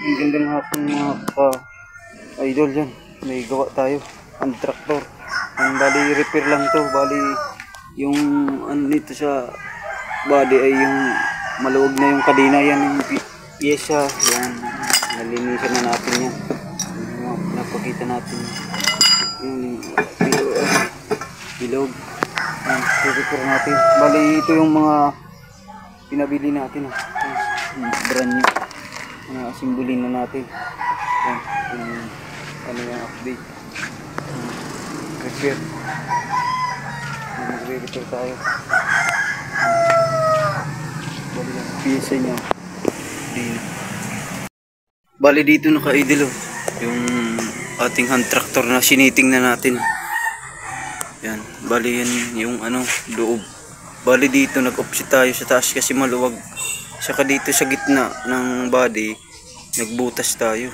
Magandang hapon mga ka-idol dyan. May gawa tayo. Ang traktor. Ang bali repair lang to. Bali yung ano nito sa body ay yung maluwag na yung kadena. Yan yung pyesa. Yan. Nalinisan na natin yan. Napakita natin yung bilog. Yan. Repair natin. Bali ito yung mga pinabili natin. Brand new. Simbolin na natin yan, ano yung update repair magre-repair tayo bali yung pyesa nya bali dito naka-idol yung ating hand tractor na siniting na natin yan, bali yan yung ano loob, bali dito nag-offset tayo sa taas kasi maluwag. Saka dito sa gitna ng body, nagbutas tayo.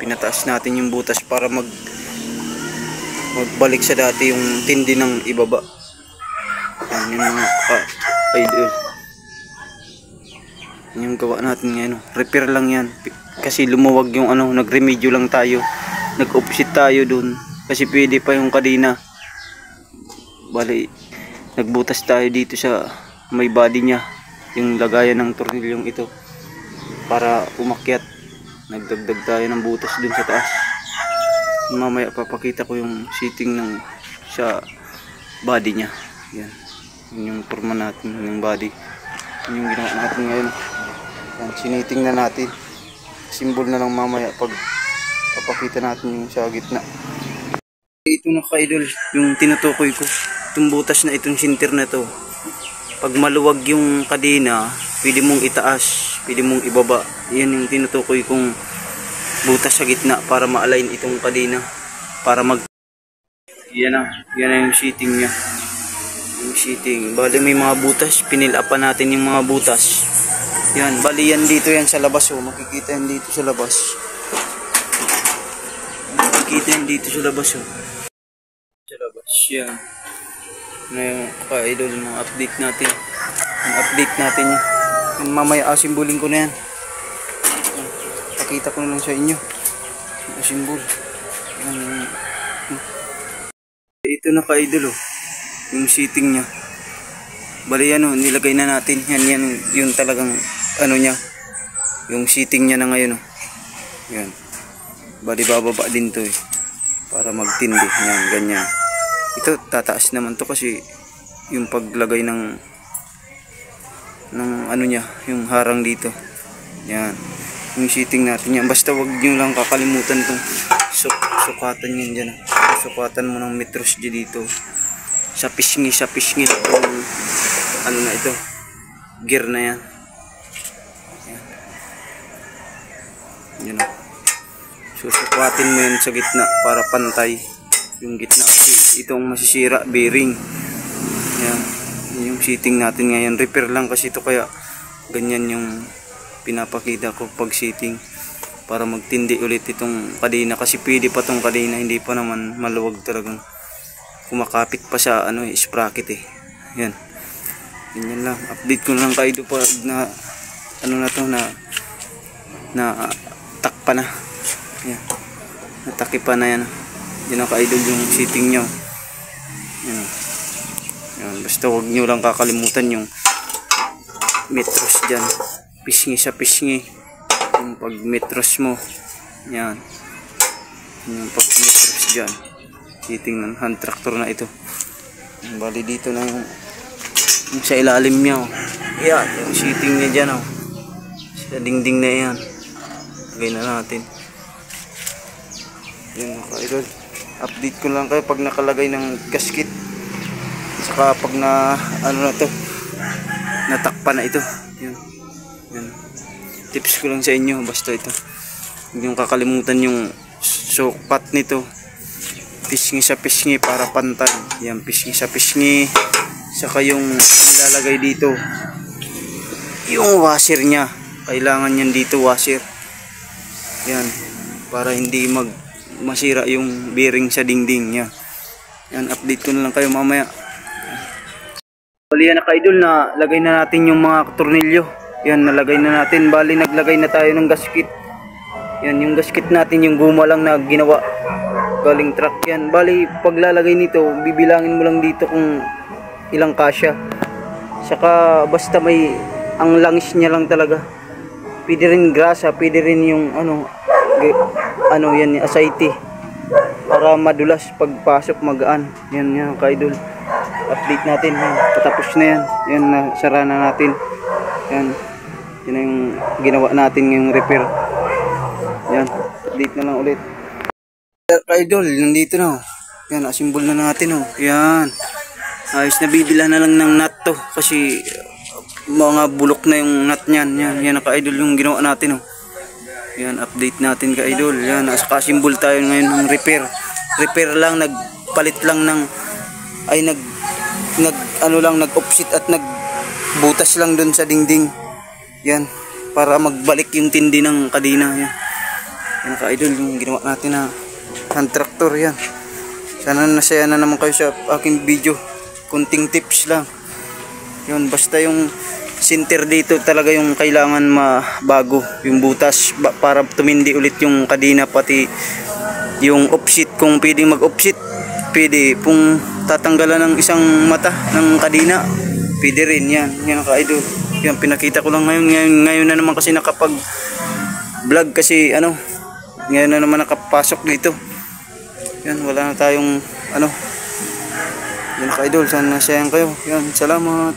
Pinataas natin yung butas para magbalik sa dati yung tindi ng ibaba. Yan yung mga idol. Yung gawa natin ngayon. Repair lang yan. Kasi lumuwag yung ano, nagremedyo lang tayo. Nag-offset tayo dun. Kasi pwede pa yung kadena. Bali, nagbutas tayo dito sa may body niya. Yung lagayan ng tornilyong ito para umakyat. Nagdagdag tayo ng butas dun sa taas. Mamaya papakita ko yung seating ng sa body nya. Yan. Yun yung forma natin ng body. Yun yung ginawa natin ngayon. Yan, siniting na natin. Symbol na lang mamaya pag papakita natin yung sa gitna. Ito na ka-idol yung tinutukoy ko. Itong butas na itong sinter na to. Pag maluwag yung kadena, pwede mong itaas, pwede mong ibaba. Yan yung tinutukoy kong butas sa gitna para ma-align itong kadena. Para yan na yung seating nya. Yung seating. Bali may mga butas, pinilapan natin yung mga butas. Yan, bali yan dito yan sa labas. Oh. Makikita yan dito sa labas. Makikita yan dito sa labas. Oh. Sa labas, yan. Na yung ka-idol, mga update natin. Yung update natin yun. Yung mamaya simbolin ko na yan. Pakita ko na lang sa inyo. Yung simbol. Ito na ka-idol oh. Yung seating nya. Bali yan oh, nilagay na natin. Yan yung talagang ano nya. Yung seating nya na ngayon oh. Yan. Bali bababa din to eh. Para magtindi. Yan, ganyan. Ito tataas naman to kasi yung paglagay ng ano niya, yung harang dito. Yan. Yung seating natin yan. Basta wag niyo lang kakalimutan tong sukatan yan diyan. Sukatan mo ng metros dito. Sa pisngi itong ano na ito. Gear na yan. Yan. Yan. Susukatin mo yan sa gitna para pantay. Yung gitna kasi itong masisira bearing. Yan. Yung seating natin ngayon. Repair lang kasi ito kaya ganyan yung pinapakita ko pag seating. Para magtindi ulit itong kadena. Kasi pwede pa itong kadena. Hindi pa naman maluwag talagang kumakapit pa sa ano, sprocket eh. Yan. Ganyan lang. Update ko lang kayo pa na ano na to na takpa na. Yan. Natakipa na yan. Yan ang ka-idol yung seating nyo. Yan. Yan. Basta huwag nyo lang kakalimutan yung metros dyan. Pisngi sa pisngi. Yung pag metros mo. Yan. Yung pag metros dyan. Seating ng hand tractor na ito. Bali dito na yung sa ilalim nyo. Yan. Yung seating nya dyan. Oh. Sa dingding na yan. Lagay na natin. Yan mga ka-idol. Update ko lang kayo pag nakalagay ng gasket. Saka pag na ano na to, natakpa na ito. Yan. Yan. Tips ko lang sa inyo basta ito. Huwag yung kakalimutan yung sukat nito. Pisngi sa pisngi para pantay. Yan, pisngi sa pisngi. Saka yung nilalagay dito. Yung washer nya. Kailangan yan dito washer. Yan. Para hindi masira yung bearing sa dingding niya. Yan, update ko na lang kayo mamaya. Bali yan na ka-idol, na lagay na natin yung mga tornilyo. Yan, nalagay na natin. Bali naglagay na tayo ng gasket. Yan, yung gasket natin, yung guma lang na ginawa galing truck yan. Bali, paglalagay nito, bibilangin mo lang dito kung ilang kasya. Saka basta may, ang langis niya lang talaga. Pwede rin grasa, pwede rin yung yan, asayte. Para madulas pagpasok, magaan. Yan yan, ka-idol. Update natin, yan. Patapos na yan. Yan, nasara na natin. Yan. Yan yung ginawa natin yung repair. Yan, update na lang ulit. Ka-idol, nandito na. Yan, asimbol na natin. Yan. Ayos na, bibila na lang ng nut to. Kasi mga bulok na yung nut niyan. Yan, ka-idol yung ginawa natin. Yan, update natin ka-idol. Yan, nakasimbol tayo ngayon ng repair. Repair lang, nagpalit lang ng nag-offset at nagbutas lang dun sa dingding. Yan, para magbalik yung tindi ng kadena. Yan ka-idol, yung ginawa natin na hand tractor. Yan, sana nasaya na naman kayo sa aking video. Kunting tips lang. Yun, basta yung center dito talaga yung kailangan mabago, yung butas para tumindi ulit yung kadena, pati yung offset, kung pwedeng mag-offset, pwede. Kung tatanggalan ng isang mata ng kadena, pwede rin. Yan ka-idol. Yan, pinakita ko lang ngayon na naman kasi nakapag vlog, kasi ngayon na naman nakapasok dito. Yan, wala na tayong yan ka-idol, sana nasayang kayo. Yan, salamat.